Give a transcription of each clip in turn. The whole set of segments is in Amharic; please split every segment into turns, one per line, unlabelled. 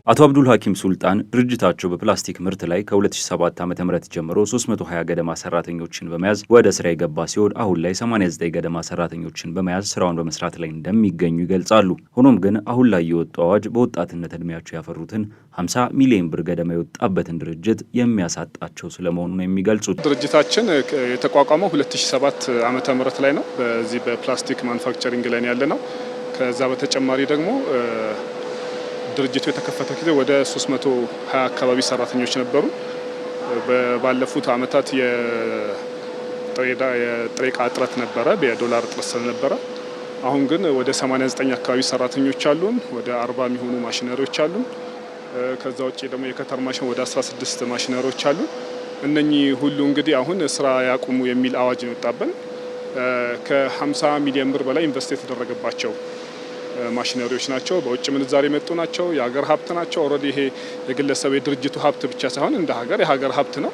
አቶ አብዱል ሐኪም ሱልጣን ድርጅታቸው በፕላስቲክ ምርት ላይ ከ2007 ዓ.ም ጀምሮ 320 ገደማ ሰራተኞችን በመያዝ ወደ ስራ የገባ ሲሆን አሁን ላይ 89 ገደማ ሰራተኞችን በመያዝ ስራውን በመስራት ላይ እንደሚገኙ ይገልጻሉ። ሆኖም ግን አሁን ላይ የወጣው አዋጅ በወጣትነት እድሜያቸው ያፈሩትን 50 ሚሊዮን ብር ገደማ የወጣበትን ድርጅት የሚያሳጣቸው ስለመሆኑ ነው የሚገልጹት።
ድርጅታችን የተቋቋመው 2007 ዓ.ም ላይ ነው። በዚህ በፕላስቲክ ማኑፋክቸሪንግ ላይ ያለ ነው። ከዛ በተጨማሪ ደግሞ ድርጅቱ የተከፈተ ጊዜ ወደ 320 አካባቢ ሰራተኞች ነበሩ። ባለፉት አመታት የጥሬ ዕቃ እጥረት ነበረ፣ የዶላር እጥረት ስለነበረ አሁን ግን ወደ 89 አካባቢ ሰራተኞች አሉን። ወደ 40 የሚሆኑ ማሽነሪዎች አሉን። ከዛ ውጪ ደግሞ የከተር ማሽን ወደ 16 ማሽነሪዎች አሉን። እነኚህ ሁሉ እንግዲህ አሁን ስራ ያቁሙ የሚል አዋጅ ነው የወጣብን። ከ50 ሚሊዮን ብር በላይ ኢንቨስት የተደረገባቸው ማሽነሪዎች ናቸው። በውጭ ምንዛሬ የመጡ ናቸው። የሀገር ሀብት ናቸው። ኦልሬዲ ይሄ የግለሰብ የድርጅቱ ሀብት ብቻ ሳይሆን እንደ ሀገር የሀገር ሀብት ነው።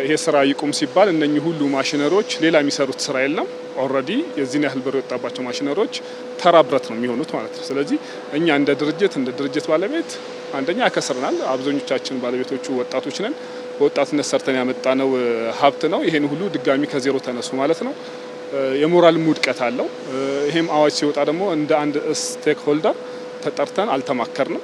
ይሄ ስራ ይቁም ሲባል እነኚህ ሁሉ ማሽነሪዎች ሌላ የሚሰሩት ስራ የለም። ኦልሬዲ የዚህን ያህል ብር የወጣባቸው ማሽነሪዎች ተራ ብረት ነው የሚሆኑት ማለት ነው። ስለዚህ እኛ እንደ ድርጅት ባለቤት አንደኛ ያከስረናል። አብዛኞቻችን ባለቤቶቹ ወጣቶች ነን። በወጣትነት ሰርተን ያመጣነው ሀብት ነው። ይሄን ሁሉ ድጋሚ ከዜሮ ተነሱ ማለት ነው። የሞራል ውድቀት አለው። ይሄም አዋጅ ሲወጣ ደግሞ እንደ አንድ ስቴክ ሆልደር ተጠርተን አልተማከርንም።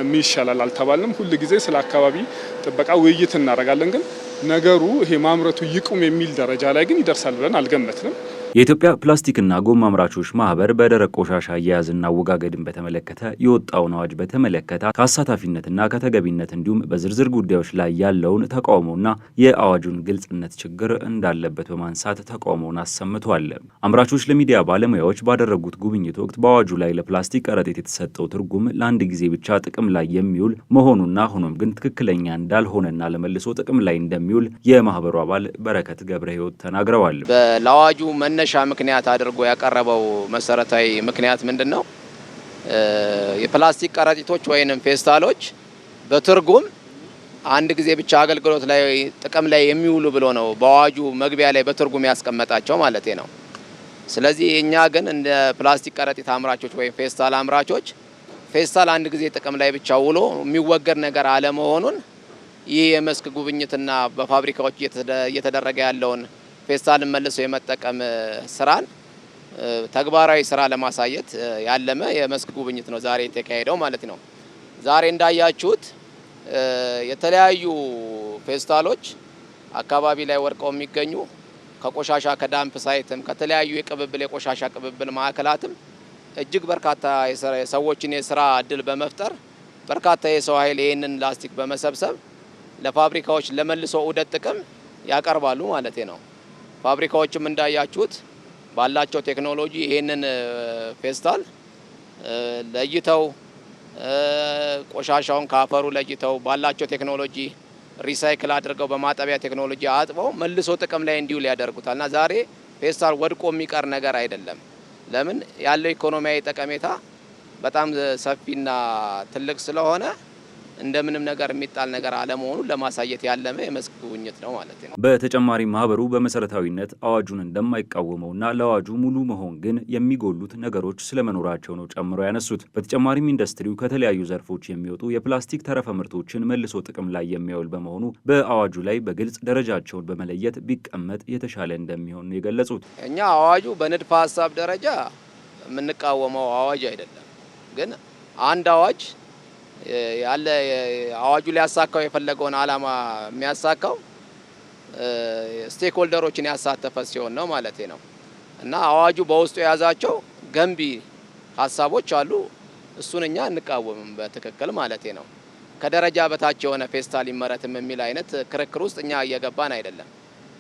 ምን ይሻላል አልተባልንም። ሁሉ ጊዜ ስለ አካባቢ ጥበቃ ውይይት እናደርጋለን። ግን ነገሩ ይሄ ማምረቱ ይቁም የሚል ደረጃ ላይ ግን ይደርሳል ብለን አልገመትንም።
የኢትዮጵያ ፕላስቲክና ጎማ አምራቾች ማህበር በደረቅ ቆሻሻ አያያዝና አወጋገድን በተመለከተ የወጣውን አዋጅ በተመለከተ ከአሳታፊነትና ከተገቢነት እንዲሁም በዝርዝር ጉዳዮች ላይ ያለውን ተቃውሞና የአዋጁን ግልጽነት ችግር እንዳለበት በማንሳት ተቃውሞውን አሰምቷል። አምራቾች ለሚዲያ ባለሙያዎች ባደረጉት ጉብኝት ወቅት በአዋጁ ላይ ለፕላስቲክ ከረጢት የተሰጠው ትርጉም ለአንድ ጊዜ ብቻ ጥቅም ላይ የሚውል መሆኑና ሆኖም ግን ትክክለኛ እንዳልሆነና ለመልሶ ጥቅም ላይ እንደሚውል የማህበሩ አባል በረከት ገብረ ሕይወት ተናግረዋል።
ለአዋጁ መነሻ ምክንያት አድርጎ ያቀረበው መሰረታዊ ምክንያት ምንድነው? የፕላስቲክ ከረጢቶች ወይንም ፌስታሎች በትርጉም አንድ ጊዜ ብቻ አገልግሎት ላይ ጥቅም ላይ የሚውሉ ብሎ ነው በአዋጁ መግቢያ ላይ በትርጉም ያስቀመጣቸው ማለት ነው። ስለዚህ እኛ ግን እንደ ፕላስቲክ ከረጢት አምራቾች ወይም ፌስታል አምራቾች ፌስታል አንድ ጊዜ ጥቅም ላይ ብቻ ውሎ የሚወገድ ነገር አለመሆኑን ይህ የመስክ ጉብኝትና በፋብሪካዎች እየተደረገ ያለውን ፌስታልን መልሶ የመጠቀም ስራን ተግባራዊ ስራ ለማሳየት ያለመ የመስክ ጉብኝት ነው ዛሬ የተካሄደው ማለት ነው። ዛሬ እንዳያችሁት የተለያዩ ፌስታሎች አካባቢ ላይ ወድቀው የሚገኙ ከቆሻሻ ከዳምፕ ሳይትም ከተለያዩ የቆሻሻ ቅብብል ማዕከላትም እጅግ በርካታ ሰዎችን የስራ እድል በመፍጠር በርካታ የሰው ኃይል ይህንን ፕላስቲክ በመሰብሰብ ለፋብሪካዎች ለመልሶ ዑደት ጥቅም ያቀርባሉ ማለት ነው። ፋብሪካዎችም እንዳያችሁት ባላቸው ቴክኖሎጂ ይሄንን ፌስታል ለይተው ቆሻሻውን ካፈሩ ለይተው ባላቸው ቴክኖሎጂ ሪሳይክል አድርገው በማጠቢያ ቴክኖሎጂ አጥበው መልሶ ጥቅም ላይ እንዲውል ያደርጉታልና ዛሬ ፌስታል ወድቆ የሚቀር ነገር አይደለም። ለምን ያለው ኢኮኖሚያዊ ጠቀሜታ በጣም ሰፊና ትልቅ ስለሆነ እንደምንም ነገር የሚጣል ነገር አለመሆኑን ለማሳየት ያለመ የመስክ ጉብኝት ነው ማለት ነው።
በተጨማሪ ማህበሩ በመሰረታዊነት አዋጁን እንደማይቃወመውና ለአዋጁ ሙሉ መሆን ግን የሚጎሉት ነገሮች ስለመኖራቸው ነው ጨምሮ ያነሱት። በተጨማሪም ኢንዱስትሪው ከተለያዩ ዘርፎች የሚወጡ የፕላስቲክ ተረፈ ምርቶችን መልሶ ጥቅም ላይ የሚያውል በመሆኑ በአዋጁ ላይ በግልጽ ደረጃቸውን በመለየት ቢቀመጥ የተሻለ እንደሚሆን ነው የገለጹት።
እኛ አዋጁ በንድፈ ሀሳብ ደረጃ የምንቃወመው አዋጅ አይደለም። ግን አንድ አዋጅ ያለ አዋጁ ሊያሳካው የፈለገውን አላማ የሚያሳካው ስቴክሆልደሮችን ያሳተፈ ሲሆን ነው ማለት ነው። እና አዋጁ በውስጡ የያዛቸው ገንቢ ሀሳቦች አሉ። እሱን እኛ እንቃወምም በትክክል ማለት ነው። ከደረጃ በታች የሆነ ፌስታል ይመረትም የሚል አይነት ክርክር ውስጥ እኛ እየገባን አይደለም።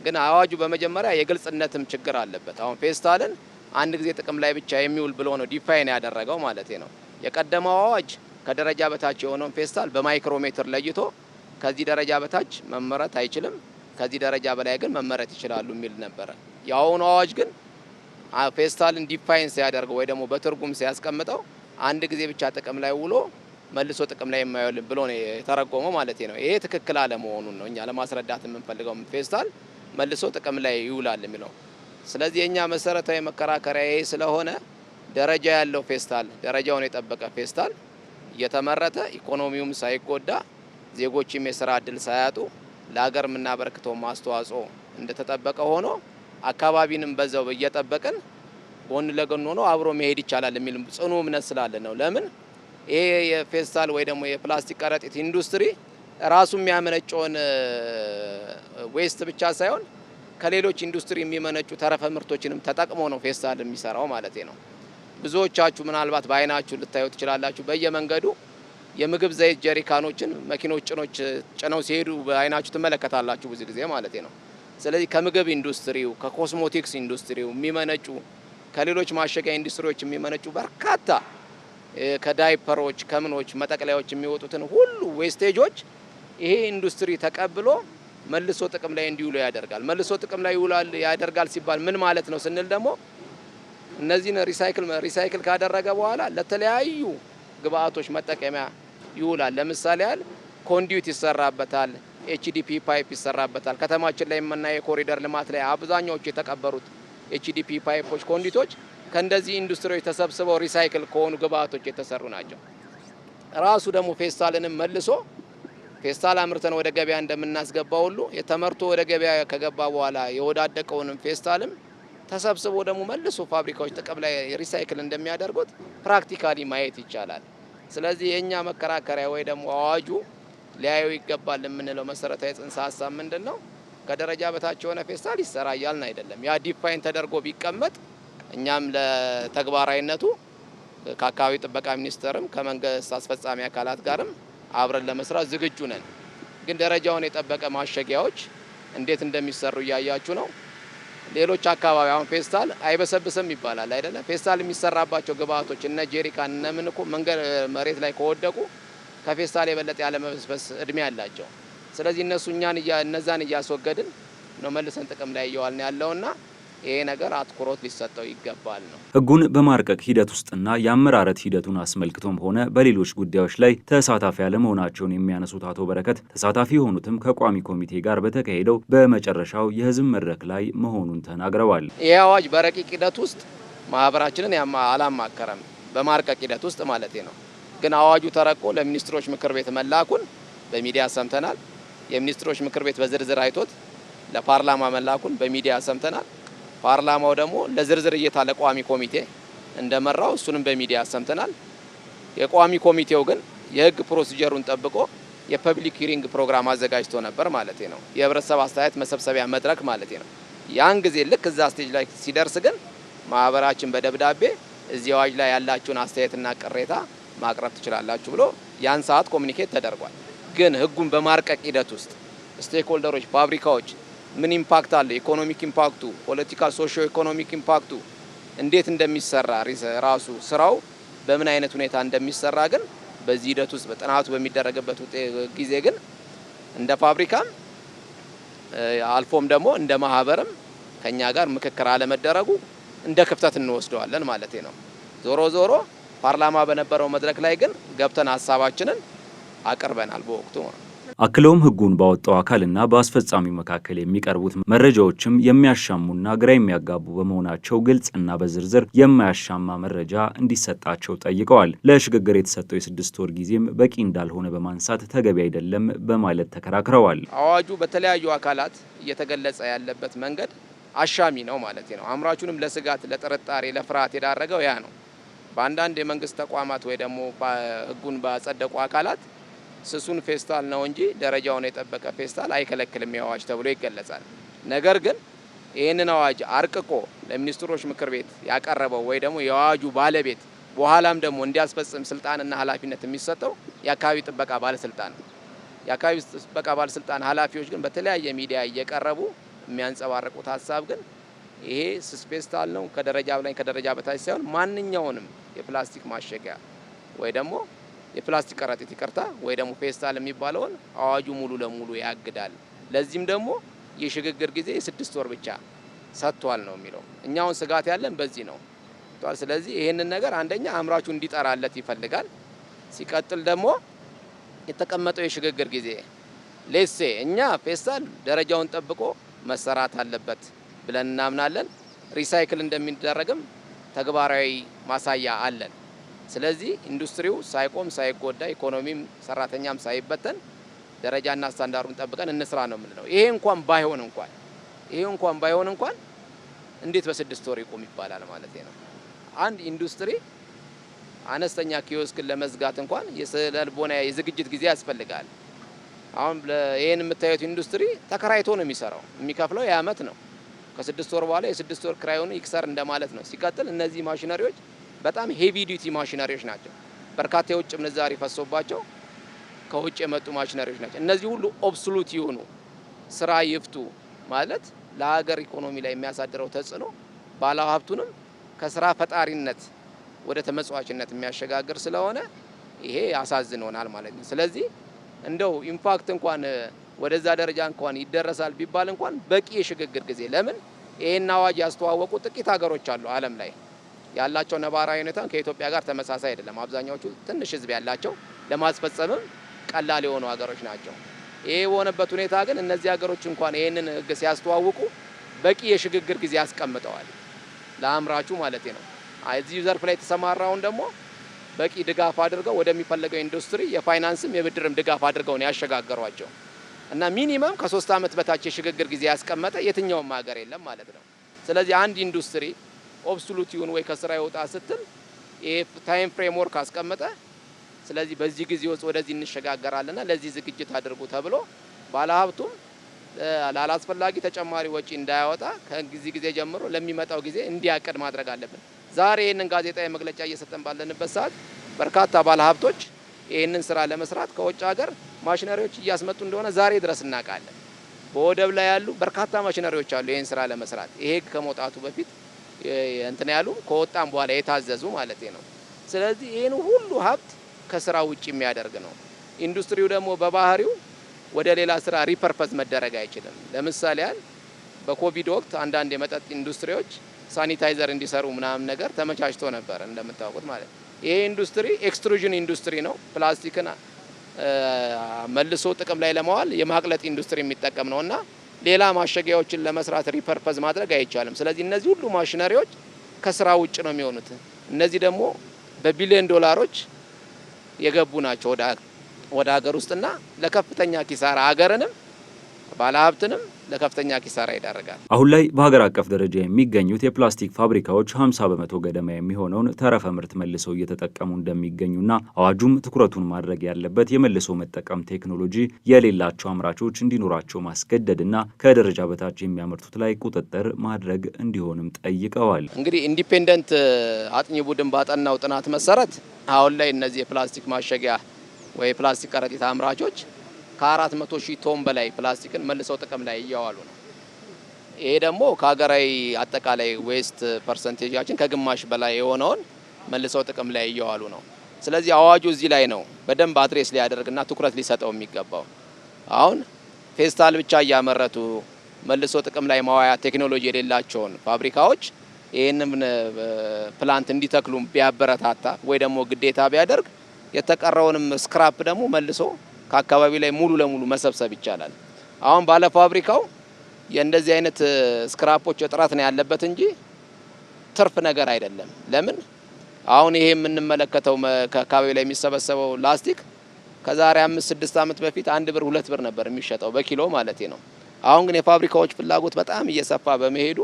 ግን አዋጁ በመጀመሪያ የግልጽነትም ችግር አለበት። አሁን ፌስታልን አንድ ጊዜ ጥቅም ላይ ብቻ የሚውል ብሎ ነው ዲፋይን ያደረገው ማለት ነው። የቀደመው አዋጅ ከደረጃ በታች የሆነውን ፌስታል በማይክሮሜትር ለይቶ ከዚህ ደረጃ በታች መመረት አይችልም፣ ከዚህ ደረጃ በላይ ግን መመረት ይችላሉ የሚል ነበር። የአሁኑ አዋጅ ግን ፌስታልን ዲፋይን ሲያደርገው ወይ ደግሞ በትርጉም ሲያስቀምጠው አንድ ጊዜ ብቻ ጥቅም ላይ ውሎ መልሶ ጥቅም ላይ የማይውል ብሎ ነው የተረጎመው ማለት ነው። ይሄ ትክክል አለመሆኑን ነው እኛ ለማስረዳት የምንፈልገው። ፌስታል መልሶ ጥቅም ላይ ይውላል የሚለው። ስለዚህ የኛ መሰረታዊ መከራከሪያ ይሄ ስለሆነ ደረጃ ያለው ፌስታል፣ ደረጃውን የጠበቀ ፌስታል እየተመረተ ኢኮኖሚውም ሳይጎዳ ዜጎችም የሥራ ዕድል ሳያጡ ለሀገር የምናበረክተው ማስተዋጽኦ እንደተጠበቀ ሆኖ አካባቢንም በዛው እየጠበቅን ጎን ለጎን ሆኖ አብሮ መሄድ ይቻላል የሚል ጽኑ እምነት ስላለ ነው። ለምን ይሄ የፌስታል ወይ ደግሞ የፕላስቲክ ከረጢት ኢንዱስትሪ ራሱ የሚያመነጨውን ዌስት ብቻ ሳይሆን ከሌሎች ኢንዱስትሪ የሚመነጩ ተረፈ ምርቶችንም ተጠቅሞ ነው ፌስታል የሚሰራው ማለት ነው። ብዙዎቻችሁ ምናልባት በአይናችሁ ልታዩ ትችላላችሁ። በየመንገዱ የምግብ ዘይት ጀሪካኖችን መኪኖች ጭነው ሲሄዱ በአይናችሁ ትመለከታላችሁ ብዙ ጊዜ ማለት ነው። ስለዚህ ከምግብ ኢንዱስትሪው ከኮስሞቲክስ ኢንዱስትሪው የሚመነጩ ከሌሎች ማሸጊያ ኢንዱስትሪዎች የሚመነጩ በርካታ ከዳይፐሮች ከምኖች መጠቅለያዎች የሚወጡትን ሁሉ ዌስቴጆች ይሄ ኢንዱስትሪ ተቀብሎ መልሶ ጥቅም ላይ እንዲውሉ ያደርጋል። መልሶ ጥቅም ላይ ያደርጋል ሲባል ምን ማለት ነው ስንል ደግሞ እነዚህን ሪሳይክል ካደረገ በኋላ ለተለያዩ ግብአቶች መጠቀሚያ ይውላል። ለምሳሌ ያህል ኮንዲዩት ይሰራበታል፣ ኤችዲፒ ፓይፕ ይሰራበታል። ከተማችን ላይ የምናየው የኮሪደር ልማት ላይ አብዛኛዎቹ የተቀበሩት ኤችዲፒ ፓይፖች፣ ኮንዲቶች ከእንደዚህ ኢንዱስትሪዎች ተሰብስበው ሪሳይክል ከሆኑ ግብአቶች የተሰሩ ናቸው። ራሱ ደግሞ ፌስታልንም መልሶ ፌስታል አምርተን ወደ ገበያ እንደምናስገባ ሁሉ የተመርቶ ወደ ገበያ ከገባ በኋላ የወዳደቀውንም ፌስታልም ተሰብስቦ ደግሞ መልሶ ፋብሪካዎች ጥቅም ላይ ሪሳይክል እንደሚያደርጉት ፕራክቲካሊ ማየት ይቻላል። ስለዚህ የኛ መከራከሪያ ወይ ደግሞ አዋጁ ሊያዩ ይገባል የምንለው መሰረታዊ ጽንሰ ሀሳብ ምንድነው? ከደረጃ በታች የሆነ ፌስታል ይሰራ እያልን አይደለም። ያ ዲፋይን ተደርጎ ቢቀመጥ እኛም ለተግባራዊነቱ ከአካባቢ ጥበቃ ሚኒስቴርም ከመንግስት አስፈጻሚ አካላት ጋርም አብረን ለመስራት ዝግጁ ነን። ግን ደረጃውን የጠበቀ ማሸጊያዎች እንዴት እንደሚሰሩ እያያችሁ ነው። ሌሎች አካባቢ አሁን ፌስታል አይበሰብስም ይባላል አይደለ? ፌስታል የሚሰራባቸው ግብአቶች እነ ጄሪካን እነ ምን እኮ መንገድ መሬት ላይ ከወደቁ ከፌስታል የበለጠ ያለ መበስበስ እድሜ ያላቸው። ስለዚህ እነዛን እያስወገድን ነው መልሰን ጥቅም ላይ እየዋልን ያለውና ይሄ ነገር አትኩሮት ሊሰጠው ይገባል ነው።
ሕጉን በማርቀቅ ሂደት ውስጥና የአመራረት ሂደቱን አስመልክቶም ሆነ በሌሎች ጉዳዮች ላይ ተሳታፊ ያለመሆናቸውን የሚያነሱት አቶ በረከት ተሳታፊ የሆኑትም ከቋሚ ኮሚቴ ጋር በተካሄደው በመጨረሻው የህዝብ መድረክ ላይ መሆኑን ተናግረዋል።
ይህ አዋጅ በረቂቅ ሂደት ውስጥ ማህበራችንን አላማከረም፣ በማርቀቅ ሂደት ውስጥ ማለት ነው። ግን አዋጁ ተረቆ ለሚኒስትሮች ምክር ቤት መላኩን በሚዲያ ሰምተናል። የሚኒስትሮች ምክር ቤት በዝርዝር አይቶት ለፓርላማ መላኩን በሚዲያ ሰምተናል። ፓርላማው ደግሞ ለዝርዝር እይታ ለቋሚ ኮሚቴ እንደመራው እሱንም በሚዲያ ሰምተናል። የቋሚ ኮሚቴው ግን የህግ ፕሮሲጀሩን ጠብቆ የፐብሊክ ሂሪንግ ፕሮግራም አዘጋጅቶ ነበር ማለት ነው። የህብረተሰብ አስተያየት መሰብሰቢያ መድረክ ማለት ነው። ያን ጊዜ ልክ እዛ ስቴጅ ላይ ሲደርስ ግን ማህበራችን በደብዳቤ እዚህ አዋጅ ላይ ያላችሁን አስተያየትና ቅሬታ ማቅረብ ትችላላችሁ ብሎ ያን ሰዓት ኮሚኒኬት ተደርጓል። ግን ህጉን በማርቀቅ ሂደት ውስጥ ስቴክሆልደሮች፣ ፋብሪካዎች ምን ኢምፓክት አለ፣ ኢኮኖሚክ ኢምፓክቱ፣ ፖለቲካል ሶሺዮ ኢኮኖሚክ ኢምፓክቱ እንዴት እንደሚሰራ ራሱ ስራው በምን አይነት ሁኔታ እንደሚሰራ ግን በዚህ ሂደት ውስጥ በጥናቱ በሚደረግበት ጊዜ ግን እንደ ፋብሪካም አልፎም ደግሞ እንደ ማህበርም ከኛ ጋር ምክክር አለመደረጉ እንደ ክፍተት እንወስደዋለን ማለት ነው። ዞሮ ዞሮ ፓርላማ በነበረው መድረክ ላይ ግን ገብተን ሀሳባችንን አቅርበናል በወቅቱ።
አክለውም ህጉን ባወጣው አካልና በአስፈጻሚው መካከል የሚቀርቡት መረጃዎችም የሚያሻሙና ግራ የሚያጋቡ በመሆናቸው ግልጽና በዝርዝር የማያሻማ መረጃ እንዲሰጣቸው ጠይቀዋል። ለሽግግር የተሰጠው የ6 ወር ጊዜም በቂ እንዳልሆነ በማንሳት ተገቢ አይደለም በማለት ተከራክረዋል።
አዋጁ በተለያዩ አካላት እየተገለጸ ያለበት መንገድ አሻሚ ነው ማለት ነው። አምራቹንም ለስጋት፣ ለጥርጣሬ፣ ለፍርሃት የዳረገው ያ ነው። በአንዳንድ የመንግስት ተቋማት ወይ ደግሞ ህጉን ባጸደቁ አካላት ስሱን ፌስታል ነው እንጂ ደረጃውን የጠበቀ ፌስታል አይከለክልም የአዋጅ ተብሎ ይገለጻል። ነገር ግን ይህንን አዋጅ አርቅቆ ለሚኒስትሮች ምክር ቤት ያቀረበው ወይ ደግሞ የአዋጁ ባለቤት በኋላም ደግሞ እንዲያስፈጽም ስልጣንና ኃላፊነት የሚሰጠው የአካባቢ ጥበቃ ባለስልጣን ነው። የአካባቢ ጥበቃ ባለስልጣን ኃላፊዎች ግን በተለያየ ሚዲያ እየቀረቡ የሚያንጸባርቁት ሀሳብ ግን ይሄ ስስ ፌስታል ነው ከደረጃ በላይ ከደረጃ በታች ሳይሆን ማንኛውንም የፕላስቲክ ማሸጊያ ወይ ደግሞ የፕላስቲክ ከረጢት ይቅርታ ወይ ደግሞ ፌስታል የሚባለውን አዋጁ ሙሉ ለሙሉ ያግዳል። ለዚህም ደግሞ የሽግግር ጊዜ የ6 ወር ብቻ ሰጥቷል ነው የሚለው። እኛውን ስጋት ያለን በዚህ ነው። ስለዚህ ይሄንን ነገር አንደኛ አምራቹ እንዲጠራለት ይፈልጋል። ሲቀጥል ደግሞ የተቀመጠው የሽግግር ጊዜ ሌሴ እኛ ፌስታል ደረጃውን ጠብቆ መሰራት አለበት ብለን እናምናለን። ሪሳይክል እንደሚደረግም ተግባራዊ ማሳያ አለን። ስለዚህ ኢንዱስትሪው ሳይቆም ሳይጎዳ ኢኮኖሚም ሰራተኛም ሳይበተን ደረጃና ስታንዳርዱን ጠብቀን እንስራ ነው የምንለው። ይሄ እንኳን ባይሆን እንኳን እንዴት በ6 ወር ይቆም ይባላል ማለት ነው። አንድ ኢንዱስትሪ አነስተኛ ኪዮስክን ለመዝጋት እንኳን የስለልቦና የዝግጅት ጊዜ ያስፈልጋል። አሁን ይሄን የምታዩት ኢንዱስትሪ ተከራይቶ ነው የሚሰራው። የሚከፍለው የአመት ነው። ከ6 ወር በኋላ የ6 ወር ክራዩን ይክሰር እንደማለት ነው። ሲቀጥል እነዚህ ማሽነሪዎች በጣም ሄቪ ዲዩቲ ማሽነሪዎች ናቸው። በርካታ የውጭ ምንዛሪ ፈሶባቸው ከውጭ የመጡ ማሽነሪዎች ናቸው። እነዚህ ሁሉ ኦብሶሉት የሆኑ ስራ ይፍቱ ማለት ለሀገር ኢኮኖሚ ላይ የሚያሳድረው ተጽዕኖ ባለሀብቱንም ከስራ ፈጣሪነት ወደ ተመጽዋችነት የሚያሸጋግር ስለሆነ ይሄ ያሳዝኖናል ማለት ነው። ስለዚህ እንደው ኢምፓክት እንኳን ወደዛ ደረጃ እንኳን ይደረሳል ቢባል እንኳን በቂ የሽግግር ጊዜ ለምን ይሄን አዋጅ ያስተዋወቁ ጥቂት ሀገሮች አሉ ዓለም ላይ ያላቸው ነባራዊ ሁኔታ ከኢትዮጵያ ጋር ተመሳሳይ አይደለም። አብዛኛዎቹ ትንሽ ህዝብ ያላቸው ለማስፈጸምም ቀላል የሆኑ ሀገሮች ናቸው። ይሄ የሆነበት ሁኔታ ግን እነዚህ ሀገሮች እንኳን ይሄንን ህግ ሲያስተዋውቁ በቂ የሽግግር ጊዜ ያስቀምጠዋል ለአምራቹ ማለት ነው። እዚህ ዘርፍ ላይ የተሰማራውን ደግሞ በቂ ድጋፍ አድርገው ወደሚፈለገው ኢንዱስትሪ የፋይናንስም የብድርም ድጋፍ አድርገው ነው ያሸጋገሯቸው እና ሚኒመም ከ3 አመት በታች የሽግግር ጊዜ ያስቀመጠ የትኛውም ሀገር የለም ማለት ነው። ስለዚህ አንድ ኢንዱስትሪ ኦብሶሉት ይሁን ወይ ከስራ ይወጣ ስትል ይሄ ታይም ፍሬምወርክ አስቀመጠ። ስለዚህ በዚህ ጊዜ ውስጥ ወደዚህ እንሸጋገራለና ለዚህ ዝግጅት አድርጉ ተብሎ ባለሀብቱም ላላስፈላጊ ተጨማሪ ወጪ እንዳያወጣ ከዚህ ጊዜ ጀምሮ ለሚመጣው ጊዜ እንዲያቀድ ማድረግ አለብን። ዛሬ ይህንን ጋዜጣዊ መግለጫ እየሰጠን ባለንበት ሰዓት በርካታ ባለሀብቶች ይህንን ስራ ለመስራት ከውጭ ሀገር ማሽነሪዎች እያስመጡ እንደሆነ ዛሬ ድረስ እናውቃለን። በወደብ ላይ ያሉ በርካታ ማሽነሪዎች አሉ ይህን ስራ ለመስራት ይሄ ከመውጣቱ በፊት እንትን ያሉ ከወጣም በኋላ የታዘዙ ማለት ነው። ስለዚህ ይህን ሁሉ ሀብት ከስራ ውጭ የሚያደርግ ነው። ኢንዱስትሪው ደግሞ በባህሪው ወደ ሌላ ስራ ሪፐርፐዝ መደረግ አይችልም። ለምሳሌ ያህል በኮቪድ ወቅት አንዳንድ የመጠጥ ኢንዱስትሪዎች ሳኒታይዘር እንዲሰሩ ምናምን ነገር ተመቻችቶ ነበር እንደምታውቁት ማለት ነው። ይሄ ኢንዱስትሪ ኤክስትሩዥን ኢንዱስትሪ ነው። ፕላስቲክን መልሶ ጥቅም ላይ ለማዋል የማቅለጥ ኢንዱስትሪ የሚጠቀም ነውና ሌላ ማሸጊያዎችን ለመስራት ሪፐርፐዝ ማድረግ አይቻልም። ስለዚህ እነዚህ ሁሉ ማሽነሪዎች ከስራ ውጭ ነው የሚሆኑት። እነዚህ ደግሞ በቢሊዮን ዶላሮች የገቡ ናቸው ወደ ሀገር ውስጥና ለከፍተኛ ኪሳራ ሀገርንም ባለሀብትንም ለከፍተኛ ኪሳራ ይዳረጋል።
አሁን ላይ በሀገር አቀፍ ደረጃ የሚገኙት የፕላስቲክ ፋብሪካዎች 50 በመቶ ገደማ የሚሆነውን ተረፈ ምርት መልሰው እየተጠቀሙ እንደሚገኙና አዋጁም ትኩረቱን ማድረግ ያለበት የመልሶ መጠቀም ቴክኖሎጂ የሌላቸው አምራቾች እንዲኖራቸው ማስገደድና ከደረጃ በታች የሚያመርቱት ላይ ቁጥጥር ማድረግ እንዲሆንም ጠይቀዋል።
እንግዲህ ኢንዲፔንደንት አጥኚ ቡድን ባጠናው ጥናት መሰረት አሁን ላይ እነዚህ የፕላስቲክ ማሸጊያ ወይ ፕላስቲክ ከረጢት አምራቾች ከ400,000 ቶን በላይ ፕላስቲክን መልሰው ጥቅም ላይ እያዋሉ ነው። ይሄ ደግሞ ከሀገራዊ አጠቃላይ ዌስት ፐርሰንቴጃችን ከግማሽ በላይ የሆነውን መልሰው ጥቅም ላይ እያዋሉ ነው። ስለዚህ አዋጁ እዚህ ላይ ነው በደንብ አድሬስ ሊያደርግና ትኩረት ሊሰጠው የሚገባው። አሁን ፌስታል ብቻ እያመረቱ መልሶ ጥቅም ላይ ማዋያ ቴክኖሎጂ የሌላቸውን ፋብሪካዎች ይህንን ፕላንት እንዲተክሉ ቢያበረታታ ወይ ደግሞ ግዴታ ቢያደርግ የተቀረውንም ስክራፕ ደግሞ መልሶ ከአካባቢ ላይ ሙሉ ለሙሉ መሰብሰብ ይቻላል። አሁን ባለ ፋብሪካው የእንደዚህ አይነት ስክራፖች እጥረት ነው ያለበት እንጂ ትርፍ ነገር አይደለም። ለምን አሁን ይሄ የምንመለከተው ከአካባቢ ላይ የሚሰበሰበው ላስቲክ ከዛሬ 5-6 አመት በፊት 1 ብር 2 ብር ነበር የሚሸጠው በኪሎ ማለት ነው። አሁን ግን የፋብሪካዎች ፍላጎት በጣም እየሰፋ በመሄዱ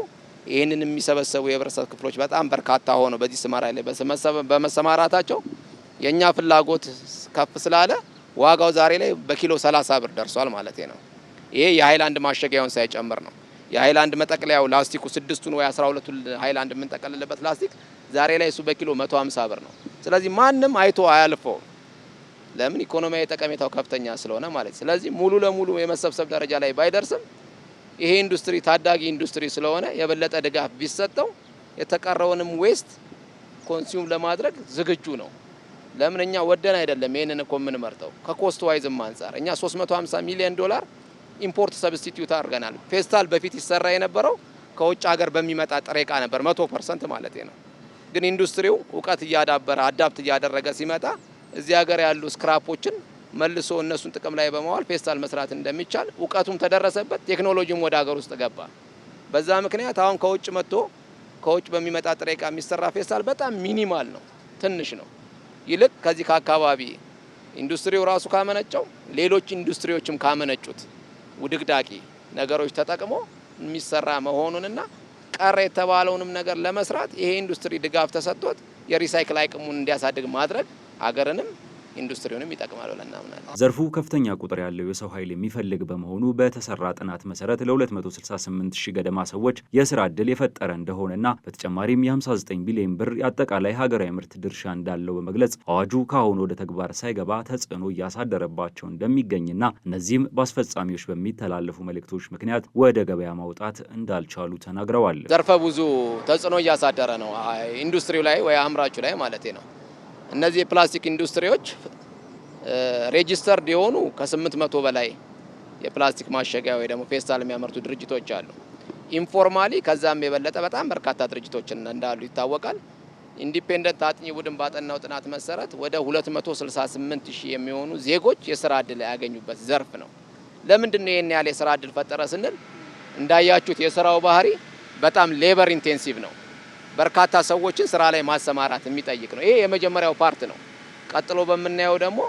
ይህንን የሚሰበሰቡ የህብረተሰብ ክፍሎች በጣም በርካታ ሆነው በዚህ ስማራ ላይ በመሰማራታቸው የኛ ፍላጎት ከፍ ስላለ ዋጋው ዛሬ ላይ በኪሎ 30 ብር ደርሷል ማለት ነው። ይሄ የሃይላንድ ማሸጊያውን ሳይጨምር ነው። የሃይላንድ መጠቅለያው ላስቲኩ 6ቱን ወይ 12ቱን ሃይላንድ የምንጠቀልልበት ላስቲክ ዛሬ ላይ እሱ በኪሎ 150 ብር ነው። ስለዚህ ማንም አይቶ አያልፈው። ለምን ኢኮኖሚያዊ ጠቀሜታው ከፍተኛ ስለሆነ ማለት። ስለዚህ ሙሉ ለሙሉ የመሰብሰብ ደረጃ ላይ ባይደርስም ይሄ ኢንዱስትሪ ታዳጊ ኢንዱስትሪ ስለሆነ የበለጠ ድጋፍ ቢሰጠው የተቀረውንም ዌስት ኮንሱም ለማድረግ ዝግጁ ነው። ለምን እኛ ወደን አይደለም ይሄንን እኮ ምን መርጠው ከኮስት ዋይዝም አንፃር እኛ 350 ሚሊዮን ዶላር ኢምፖርት ሰብስቲቲዩት አድርገናል። ፌስታል በፊት ይሰራ የነበረው ከውጭ ሀገር በሚመጣ ጥሬ ዕቃ ነበር 100% ማለት ነው። ግን ኢንዱስትሪው እውቀት እያዳበረ አዳፕት እያደረገ ሲመጣ እዚህ ሀገር ያሉ ስክራፖችን መልሶ እነሱን ጥቅም ላይ በማዋል ፌስታል መስራት እንደሚቻል እውቀቱም ተደረሰበት፣ ቴክኖሎጂም ወደ ሀገር ውስጥ ገባ። በዛ ምክንያት አሁን ከውጭ መጥቶ ከውጭ በሚመጣ ጥሬ ዕቃ የሚሰራ ፌስታል በጣም ሚኒማል ነው፣ ትንሽ ነው። ይልቅ ከዚህ ከአካባቢ ኢንዱስትሪው ራሱ ካመነጨው ሌሎች ኢንዱስትሪዎችም ካመነጩት ውድቅዳቂ ነገሮች ተጠቅሞ የሚሰራ መሆኑንና ቀረ የተባለውንም ነገር ለመስራት ይሄ ኢንዱስትሪ ድጋፍ ተሰጥቶት የሪሳይክል አቅሙን እንዲያሳድግ ማድረግ አገርንም ኢንዱስትሪውንም ይጠቅማል ብለን እናምናለን።
ዘርፉ ከፍተኛ ቁጥር ያለው የሰው ኃይል የሚፈልግ በመሆኑ በተሰራ ጥናት መሰረት ለ268 ሺህ ገደማ ሰዎች የስራ ዕድል የፈጠረ እንደሆነና በተጨማሪም የ59 ቢሊዮን ብር አጠቃላይ ሀገራዊ ምርት ድርሻ እንዳለው በመግለጽ አዋጁ ከአሁኑ ወደ ተግባር ሳይገባ ተጽዕኖ እያሳደረባቸው እንደሚገኝና እነዚህም በአስፈጻሚዎች በሚተላለፉ መልእክቶች ምክንያት ወደ ገበያ ማውጣት እንዳልቻሉ ተናግረዋል።
ዘርፈ ብዙ ተጽዕኖ እያሳደረ ነው ኢንዱስትሪው ላይ ወይ አምራቹ ላይ ማለት ነው። እነዚህ የፕላስቲክ ኢንዱስትሪዎች ሬጂስተርድ የሆኑ ከ800 በላይ የፕላስቲክ ማሸጊያ ወይ ደግሞ ፌስታል የሚያመርቱ ድርጅቶች አሉ። ኢንፎርማሊ ከዛም የበለጠ በጣም በርካታ ድርጅቶች እንዳሉ ይታወቃል። ኢንዲፔንደንት አጥኚ ቡድን ባጠናው ጥናት መሰረት ወደ 268 ሺህ የሚሆኑ ዜጎች የስራ ዕድል ያገኙበት ዘርፍ ነው። ለምንድን ነው ይሄን ያህል የስራ ዕድል ፈጠረ ስንል እንዳያችሁት የስራው ባህሪ በጣም ሌበር ኢንቴንሲቭ ነው። በርካታ ሰዎችን ስራ ላይ ማሰማራት የሚጠይቅ ነው። ይሄ የመጀመሪያው ፓርት ነው። ቀጥሎ በምናየው ደግሞ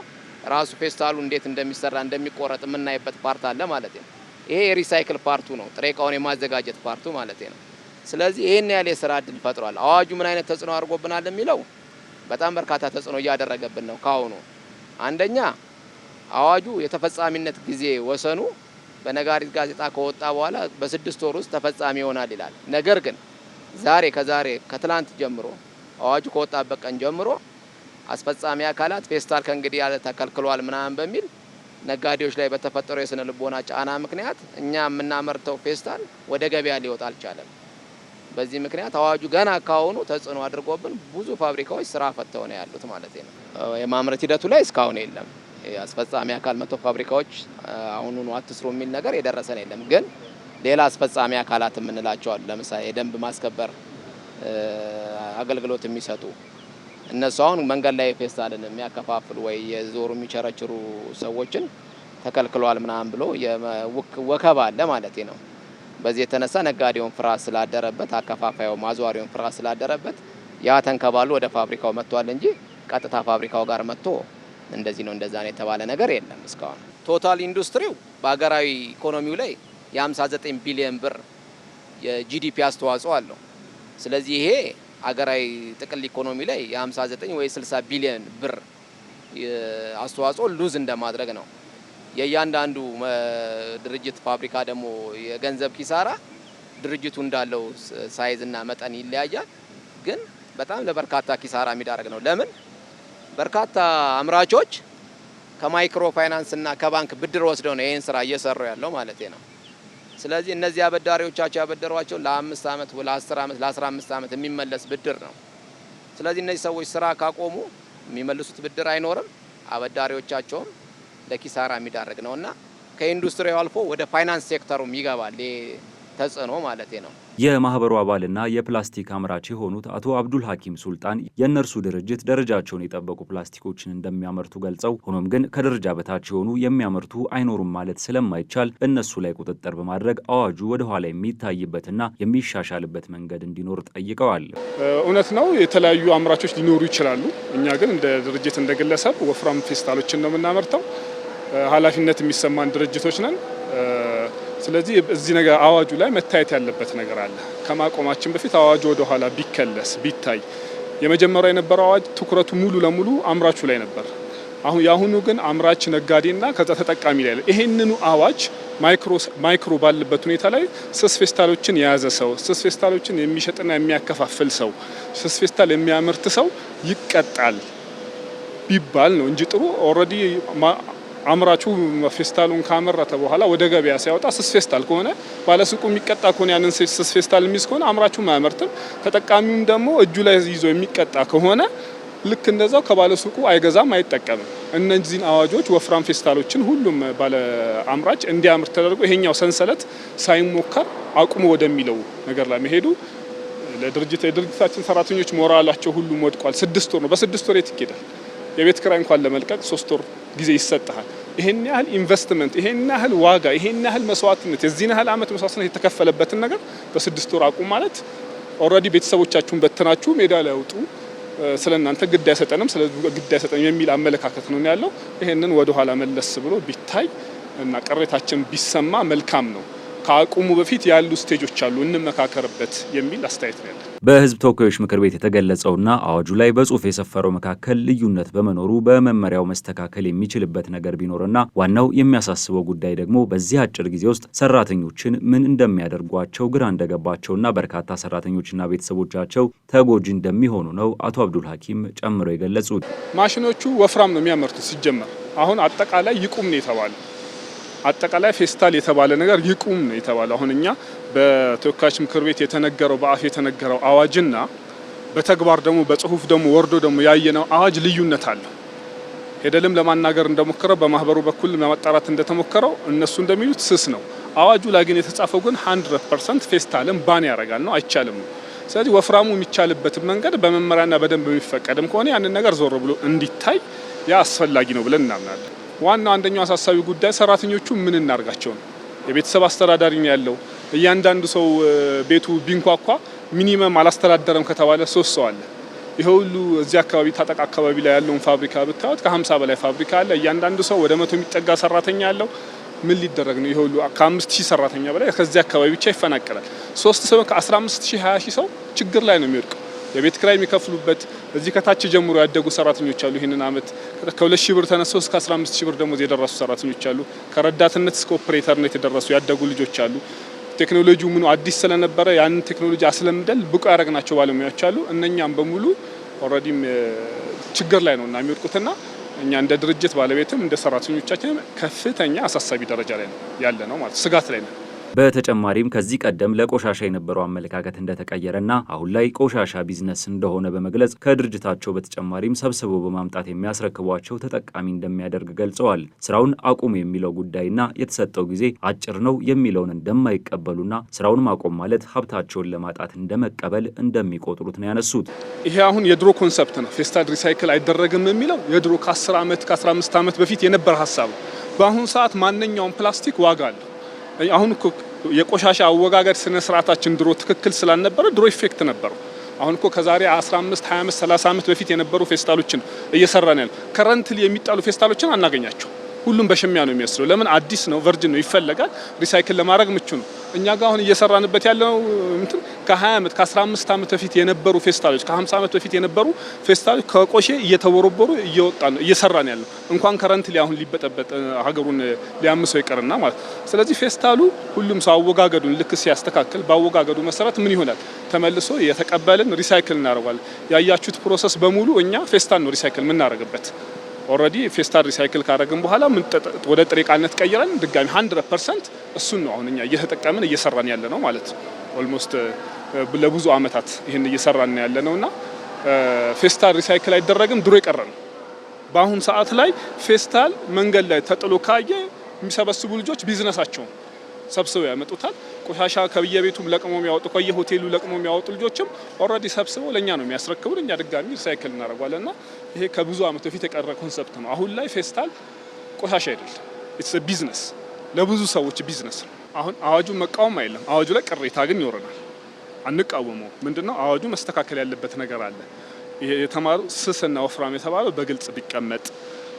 ራሱ ፌስታሉ እንዴት እንደሚሰራ እንደሚቆረጥ የምናይበት ፓርት አለ ማለት ነው። ይሄ የሪሳይክል ፓርቱ ነው፣ ጥሬ ዕቃውን የማዘጋጀት ፓርቱ ማለት ነው። ስለዚህ ይሄን ያህል የስራ ዕድል ፈጥሯል። አዋጁ ምን አይነት ተጽዕኖ አድርጎብናል የሚለው በጣም በርካታ ተጽዕኖ እያደረገብን ነው። ካሁኑ አንደኛ አዋጁ የተፈጻሚነት ጊዜ ወሰኑ በነጋሪት ጋዜጣ ከወጣ በኋላ በ6 ወር ውስጥ ተፈጻሚ ይሆናል ይላል። ነገር ግን ከዛሬ ከትላንት ጀምሮ አዋጁ ከወጣበት ቀን ጀምሮ አስፈጻሚ አካላት ፌስታል ከእንግዲህ ያለ ተከልክሏል ምናምን በሚል ነጋዴዎች ላይ በተፈጠረው የስነ ልቦና ጫና ምክንያት እኛ የምናመርተው ፌስታል ወደ ገበያ ሊወጣ አልቻለም። በዚህ ምክንያት አዋጁ ገና ካሁኑ ተጽዕኖ አድርጎብን ብዙ ፋብሪካዎች ስራ ፈተው ነው ያሉት ማለት ነው። የማምረት ሂደቱ ላይ እስካሁን የለም። አስፈጻሚ አካል መጥቶ ፋብሪካዎች አሁኑኑ አትስሩ የሚል ነገር የደረሰን የለም። ግን ሌላ አስፈጻሚ አካላት የምንላቸው አሉ። ለምሳሌ የደንብ ማስከበር አገልግሎት የሚሰጡ እነሱ አሁን መንገድ ላይ ፌስታልን የሚያከፋፍሉ ወይ የዞሩ የሚቸረችሩ ሰዎችን ተከልክሏል ምናምን ብሎ ወከባ አለ ማለት ነው። በዚህ የተነሳ ነጋዴውን ፍርሃት ስላደረበት አከፋፋዩ ማዟሪውን ፍርሃት ስላደረበት ያ ተንከባሉ ወደ ፋብሪካው መጥቷል እንጂ ቀጥታ ፋብሪካው ጋር መጥቶ እንደዚህ ነው እንደዛ ነው የተባለ ነገር የለም እስካሁን። ቶታል ኢንዱስትሪው በሀገራዊ ኢኮኖሚው ላይ የ59 ቢሊዮን ብር የጂዲፒ አስተዋጽኦ አለው። ስለዚህ ይሄ ሀገራዊ ጥቅል ኢኮኖሚ ላይ የ59 ወይ 60 ቢሊዮን ብር አስተዋጽኦ ሉዝ እንደማድረግ ነው። የእያንዳንዱ ድርጅት ፋብሪካ ደግሞ የገንዘብ ኪሳራ ድርጅቱ እንዳለው ሳይዝና መጠን ይለያያል። ግን በጣም ለበርካታ ኪሳራ የሚዳረግ ነው። ለምን በርካታ አምራቾች ከማይክሮ ፋይናንስ እና ከባንክ ብድር ወስደው ነው ይሄን ስራ እየሰሩ ያለው ማለት ነው። ስለዚህ እነዚህ አበዳሪዎቻቸው ያበደሯቸው ለ5 ዓመት፣ ለ10 ዓመት፣ ለ15 ዓመት የሚመለስ ብድር ነው። ስለዚህ እነዚህ ሰዎች ስራ ካቆሙ የሚመልሱት ብድር አይኖርም፣ አበዳሪዎቻቸውም ለኪሳራ የሚዳርግ ነውና ከኢንዱስትሪው አልፎ ወደ ፋይናንስ ሴክተሩም ይገባል ተጽዕኖ ማለት ነው።
የማህበሩ አባልና የፕላስቲክ አምራች የሆኑት አቶ አብዱል ሐኪም ሱልጣን የእነርሱ ድርጅት ደረጃቸውን የጠበቁ ፕላስቲኮችን እንደሚያመርቱ ገልጸው ሆኖም ግን ከደረጃ በታች የሆኑ የሚያመርቱ አይኖሩም ማለት ስለማይቻል እነሱ ላይ ቁጥጥር በማድረግ አዋጁ ወደ ኋላ የሚታይበትና የሚሻሻልበት መንገድ እንዲኖር ጠይቀዋል።
እውነት ነው፣ የተለያዩ አምራቾች ሊኖሩ ይችላሉ። እኛ ግን እንደ ድርጅት እንደ ግለሰብ ወፍራም ፌስታሎችን ነው የምናመርተው። ኃላፊነት የሚሰማን ድርጅቶች ነን። ስለዚህ እዚህ ነገር አዋጁ ላይ መታየት ያለበት ነገር አለ። ከማቆማችን በፊት አዋጁ ወደ ኋላ ቢከለስ ቢታይ። የመጀመሪያው የነበረው አዋጅ ትኩረቱ ሙሉ ለሙሉ አምራቹ ላይ ነበር። የአሁኑ ግን አምራች ነጋዴና ከዛ ተጠቃሚ ላይ ይሄንኑ አዋጅ ማይክሮ ባለበት ሁኔታ ላይ ስስ ፌስታሎችን የያዘ ሰው፣ ስስ ፌስታሎችን የሚሸጥና የሚያከፋፍል ሰው፣ ስስ ፌስታል የሚያመርት ሰው ይቀጣል ቢባል ነው እንጂ ጥሩ ኦልሬዲ አምራቹ ፌስታሉን ካመረተ በኋላ ወደ ገበያ ሲያወጣ ስስ ፌስታል ከሆነ ባለሱቁ የሚቀጣ ከሆነ ያንን ስስ ፌስታል የሚይዝ ከሆነ አምራቹ አያመርትም። ተጠቃሚውም ደግሞ እጁ ላይ ይዞ የሚቀጣ ከሆነ ልክ እንደዛው ከባለሱቁ አይገዛም፣ አይጠቀምም። እነዚህን አዋጆች ወፍራም ፌስታሎችን ሁሉም ባለ አምራች እንዲያምር ተደርጎ ይሄኛው ሰንሰለት ሳይሞከር አቁሞ ወደሚለው ነገር ላይ መሄዱ ለድርጅታችን ሰራተኞች ሞራላቸው ሁሉም ወድቋል። 6 ወር ነው። በ6 ወር የት ይኬዳል? የቤት ክራይ እንኳን ለመልቀቅ 3 ወር ጊዜ ይሰጣል። ይሄን ያህል ኢንቨስትመንት፣ ይሄን ያህል ዋጋ፣ ይሄን ያህል መስዋዕትነት፣ የዚህን ያህል አመት መስዋዕትነት የተከፈለበትን ነገር በ6 ወር አቁም ማለት ኦልሬዲ ቤተሰቦቻችሁን በትናችሁ ሜዳ ላይ አውጡ፣ ስለናንተ ግድ አይሰጠንም ግድ አይሰጠንም የሚል አመለካከት ነው ያለው። ይሄንን ወደ ኋላ መለስ ብሎ ቢታይ እና ቅሬታችን ቢሰማ መልካም ነው። ከአቁሙ በፊት ያሉ ስቴጆች አሉ እንመካከርበት የሚል አስተያየት ነው ያለው።
በህዝብ ተወካዮች ምክር ቤት የተገለጸውና አዋጁ ላይ በጽሁፍ የሰፈረው መካከል ልዩነት በመኖሩ በመመሪያው መስተካከል የሚችልበት ነገር ቢኖርና ዋናው የሚያሳስበው ጉዳይ ደግሞ በዚህ አጭር ጊዜ ውስጥ ሰራተኞችን ምን እንደሚያደርጓቸው ግራ እንደገባቸውና በርካታ ሰራተኞችና ቤተሰቦቻቸው ተጎጂ እንደሚሆኑ ነው አቶ አብዱል ሐኪም ጨምረው የገለጹት።
ማሽኖቹ ወፍራም ነው የሚያመርቱት ሲጀመር። አሁን አጠቃላይ ይቁም ነው የተባለው። አጠቃላይ ፌስታል የተባለ ነገር ይቁም ነው የተባለው። አሁን እኛ በተወካዮች ምክር ቤት የተነገረው በአፍ የተነገረው አዋጅና በተግባር ደግሞ በጽሁፍ ደግሞ ወርዶ ደግሞ ያየነው አዋጅ ልዩነት አለው። ሄደልም ለማናገር እንደሞከረው በማህበሩ በኩል ለማጣራት እንደተሞከረው እነሱ እንደሚሉት ስስ ነው። አዋጁ ላይ ግን የተጻፈው ግን 100% ፌስታልን ባን ያደርጋል ነው፣ አይቻልም ነው። ስለዚህ ወፍራሙ የሚቻልበት መንገድ በመመሪያና በደንብ የሚፈቀድም ከሆነ ያንን ነገር ዞር ብሎ እንዲታይ ያ አስፈላጊ ነው ብለን እናምናለን። ዋናው አንደኛው አሳሳቢ ጉዳይ ሰራተኞቹ ምን እናርጋቸው ነው። የቤተሰብ አስተዳዳሪ ነው ያለው። እያንዳንዱ ሰው ቤቱ ቢንኳኳ ሚኒመም አላስተዳደረም ከተባለ 3 ሰው አለ። ይሄ ሁሉ እዚህ አካባቢ ታጠቅ አካባቢ ላይ ያለውን ፋብሪካ ብታዩት ከ50 በላይ ፋብሪካ አለ። እያንዳንዱ ሰው ወደ 100 የሚጠጋ ሰራተኛ ያለው። ምን ሊደረግ ነው? ይሄ ሁሉ ከ5000 ሰራተኛ በላይ ከዚህ አካባቢ ብቻ ይፈናቀላል። 3 ሰው ከ15000 20000 ሰው ችግር ላይ ነው የሚወድቀው። የቤት ኪራይ የሚከፍሉበት እዚህ ከታች ጀምሮ ያደጉ ሰራተኞች አሉ። ይሄንን አመት ከ2000 ብር ተነስተው እስከ 15000 ብር ደሞዝ የደረሱ ሰራተኞች አሉ። ከረዳትነት እስከ ኦፕሬተርነት የደረሱ ያደጉ ልጆች አሉ። ቴክኖሎጂው ምኑ አዲስ ስለነበረ ያን ቴክኖሎጂ አስለምደል ብቁ ያደረግናቸው ባለሙያዎች አሉ። እነኛም በሙሉ ኦልሬዲ ችግር ላይ ነውና የሚወድቁትና እኛ እንደ ድርጅት ባለቤትም እንደ ሰራተኞቻችን ከፍተኛ አሳሳቢ ደረጃ ላይ ነው ያለ ነው ማለት ስጋት ላይ ነው።
በተጨማሪም ከዚህ ቀደም ለቆሻሻ የነበረው አመለካከት እንደተቀየረና አሁን ላይ ቆሻሻ ቢዝነስ እንደሆነ በመግለጽ ከድርጅታቸው በተጨማሪም ሰብስበው በማምጣት የሚያስረክቧቸው ተጠቃሚ እንደሚያደርግ ገልጸዋል። ስራውን አቁሙ የሚለው ጉዳይና የተሰጠው ጊዜ አጭር ነው የሚለውን እንደማይቀበሉና ስራውን ማቆም ማለት ሀብታቸውን ለማጣት እንደመቀበል እንደሚቆጥሩት ነው ያነሱት።
ይሄ አሁን የድሮ ኮንሰፕት ነው። ፌስታል ሪሳይክል አይደረግም የሚለው የድሮ ከ10 ዓመት ከ15 ዓመት በፊት የነበረ ሀሳብ ነው። በአሁኑ ሰዓት ማንኛውም ፕላስቲክ ዋጋ አለው። አሁን እኮ የቆሻሻ አወጋገድ ስነ ስርዓታችን ድሮ ትክክል ስላልነበረ ድሮ ኢፌክት ነበረው። አሁን እኮ ከዛሬ 15 20 ዓመት 30 ዓመት በፊት የነበሩ ፌስታሎችን እየሰራን ያለው ከረንትሊ የሚጣሉ ፌስታሎችን አናገኛቸው። ሁሉም በሽሚያ ነው የሚወስደው። ለምን? አዲስ ነው፣ ቨርጅን ነው፣ ይፈለጋል። ሪሳይክል ለማድረግ ምቹ ነው። እኛ ጋር አሁን እየሰራንበት ያለው እንትን ከ20 ዓመት ከ15 ዓመት በፊት የነበሩ ፌስታሎች ከ50 ዓመት በፊት የነበሩ ፌስታሎች ከቆሼ እየተወረበሩ እየወጣ ነው እየሰራን ያለው። እንኳን ከረንትሊ አሁን ሊበጠበጥ ሀገሩን ሊያምሰው ይቀርና ማለት። ስለዚህ ፌስታሉ ሁሉም ሰው አወጋገዱን ልክ ሲያስተካክል በአወጋገዱ መሰረት ምን ይሆናል? ተመልሶ የተቀበልን ሪሳይክል እናደርጋለን። ያያችሁት ፕሮሰስ በሙሉ እኛ ፌስታል ነው ሪሳይክል የምናደርግበት። ኦልሬዲ ፌስታል ሪሳይክል ካደረግን በኋላ ወደ ጥሬ ዕቃነት ቀይረን ድጋሚ 100% እሱን ነው አሁን እኛ እየተጠቀምን እየሰራን ያለ ነው ማለት ነው። ኦልሞስት ለብዙ አመታት ይሄን እየሰራን ያለ ነውና ፌስታል ሪሳይክል አይደረግም ድሮ የቀረ ነው። በአሁን ሰዓት ላይ ፌስታል መንገድ ላይ ተጥሎ ካየ የሚሰበስቡ ልጆች ቢዝነሳቸው ሰብስበው ያመጡታል። ቆሻሻ ከየቤቱም ለቅሞ የሚያወጡ ከየሆቴሉ ለቅሞ የሚያወጡ ልጆችም ኦልሬዲ ሰብስበው ለኛ ነው የሚያስረክቡን። እኛ ድጋሚ ሪሳይክል እናደርጋለንና ይሄ ከብዙ አመት በፊት የቀረ ኮንሰፕት ነው። አሁን ላይ ፌስታል ቆሻሻ አይደለም፣ ኢትስ ቢዝነስ፣ ለብዙ ሰዎች ቢዝነስ ነው። አሁን አዋጁን መቃወም አይደለም፣ አዋጁ ላይ ቅሬታ ግን ይኖረናል። አንቃወመው። ምንድነው አዋጁ መስተካከል ያለበት ነገር አለ። ይሄ የተማሩ ስስና ወፍራም የተባለው በግልጽ ቢቀመጥ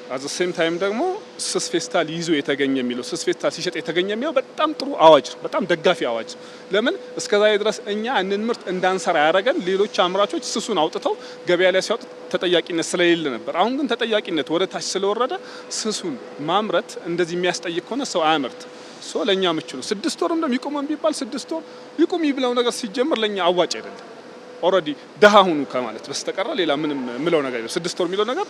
አዘ ሴም ታይም ደግሞ ስስ ፌስታል ይዞ የተገኘ የሚለው ስስ ፌስታል ሲሸጥ የተገኘ የሚለው በጣም ጥሩ አዋጅ፣ በጣም ደጋፊ አዋጅ። ለምን እስከዛሬ ድረስ እኛ እንን ምርት እንዳንሰራ ያደረገን ሌሎች አምራቾች ስሱን አውጥተው ገበያ ላይ ሲያወጡ ተጠያቂነት ስለሌለ ነበር። አሁን ግን ተጠያቂነት ወደ ታች ስለወረደ ስሱን ማምረት እንደዚህ የሚያስጠይቅ ከሆነ ሰው አያመርት። ለኛ ምቹ ነው። 6 ወር እንደም ይቆም ቢባል 6 ወር ይቆም ይብለው ነገር ሲጀምር ለኛ አዋጭ አይደለም። ኦልሬዲ ደሃ ሁኑ ከማለት በስተቀር ሌላ ምንም ምለው ነገር የለም። 6 ወር የሚለው ነገር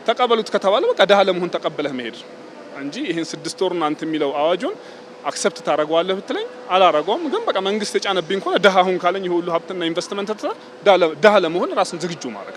ተቀበሉት ከተባለ በቃ ደሃ ለመሆን ተቀበለህ መሄድ እንጂ ይሄን 6 ወር እናንተ የሚለው አዋጁን አክሰፕት ታደርገዋለህ ብትለኝ አላረገውም። ግን በቃ መንግስት የጫነብኝ ከሆነ ደሃ ሁን ካለኝ ሁሉ ሀብትና ኢንቨስትመንት ደሃ ለመሆን ራስን ዝግጁ ማድረግ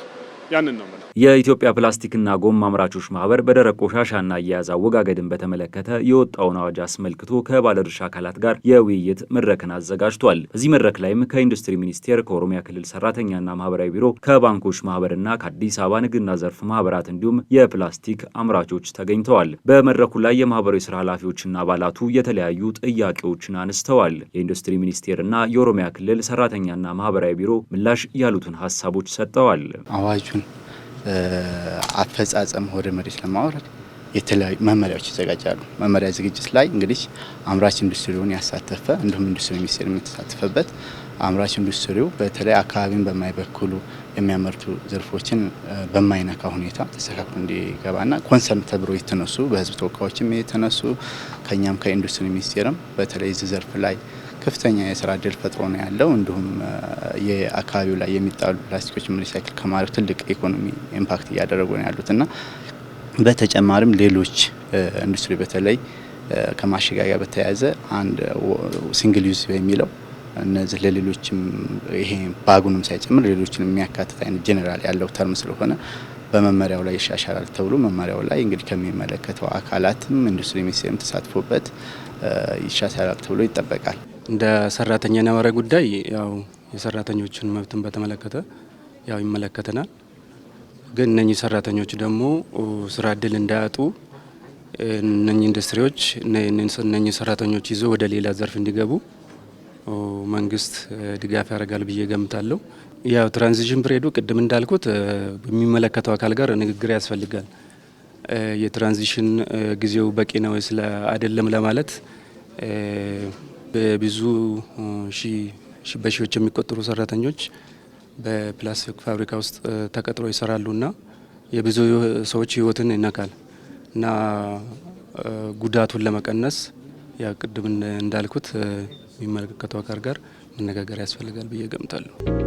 ያንን ነው ማለት።
የኢትዮጵያ ፕላስቲክና ጎማ አምራቾች ማህበር በደረቅ ቆሻሻና አያያዝ አወጋገድን በተመለከተ የወጣውን አዋጅ አስመልክቶ ከባለድርሻ አካላት ጋር የውይይት መድረክን አዘጋጅቷል። በዚህ መድረክ ላይም ከኢንዱስትሪ ሚኒስቴር፣ ከኦሮሚያ ክልል ሰራተኛና ማህበራዊ ቢሮ፣ ከባንኮች ማህበርና ከአዲስ አበባ ንግድና ዘርፍ ማህበራት እንዲሁም የፕላስቲክ አምራቾች ተገኝተዋል። በመድረኩ ላይ የማህበራዊ ስራ ኃላፊዎችና አባላቱ የተለያዩ ጥያቄዎችን አነስተዋል። የኢንዱስትሪ ሚኒስቴርና የኦሮሚያ ክልል ሰራተኛና ማህበራዊ ቢሮ ምላሽ ያሉትን ሀሳቦች ሰጥተዋል።
አዋጁን አፈጻጸም ወደ መሬት ለማውረድ የተለያዩ መመሪያዎች ይዘጋጃሉ። መመሪያ ዝግጅት ላይ እንግዲህ አምራች ኢንዱስትሪውን ያሳተፈ እንዲሁም ኢንዱስትሪ ሚኒስቴር የተሳተፈበት አምራች ኢንዱስትሪው በተለይ አካባቢን በማይበክሉ የሚያመርቱ ዘርፎችን በማይነካ ሁኔታ ተስተካክሎ እንዲገባና ኮንሰርን ተብሎ የተነሱ በህዝብ ተወካዮችም የተነሱ ከኛም ከኢንዱስትሪ ሚኒስቴርም በተለይ እዚህ ዘርፍ ላይ ከፍተኛ የስራ እድል ፈጥሮ ነው ያለው። እንዲሁም የአካባቢው ላይ የሚጣሉ ፕላስቲኮች ሪሳይክል ከማድረግ ትልቅ ኢኮኖሚ ኢምፓክት እያደረጉ ነው ያሉትና በተጨማሪም ሌሎች ኢንዱስትሪ በተለይ ከማሸጋገሪያ በተያያዘ አንድ ሲንግል ዩዝ የሚለው እነዚህ ለሌሎችም ይሄ ባጉንም ሳይጨምር ሌሎችን የሚያካትት አይነት ጄኔራል ያለው ተርም ስለሆነ በመመሪያው ላይ ይሻሻላል ተብሎ መመሪያው ላይ እንግዲህ ከሚመለከተው አካላትም ኢንዱስትሪ ሚኒስቴርም ተሳትፎበት ይሻሻላል ተብሎ ይጠበቃል።
እንደ ሰራተኛ ነባራዊ ጉዳይ ያው የሰራተኞችን መብትን በተመለከተ ያው ይመለከተናል። ግን እነኚህ ሰራተኞች ደግሞ ስራ እድል እንዳያጡ እነኚህ ኢንዱስትሪዎች እነኚህ ሰራተኞች ይዘው ወደ ሌላ ዘርፍ እንዲገቡ መንግስት ድጋፍ ያደርጋል ብዬ ገምታለሁ። ያው ትራንዚሽን ፕሬዱ ቅድም እንዳልኩት በሚመለከተው አካል ጋር ንግግር ያስፈልጋል። የትራንዚሽን ጊዜው በቂ ነው ስለ አይደለም ለማለት በብዙ በሺዎች የሚቆጠሩ ሰራተኞች በፕላስቲክ ፋብሪካ ውስጥ ተቀጥሮ ይሰራሉና የብዙ ሰዎች ህይወትን ይነካል እና ጉዳቱን ለመቀነስ ያ ቅድም እንዳልኩት የሚመለከተው አካል ጋር መነጋገር ያስፈልጋል ብዬ ገምታለሁ።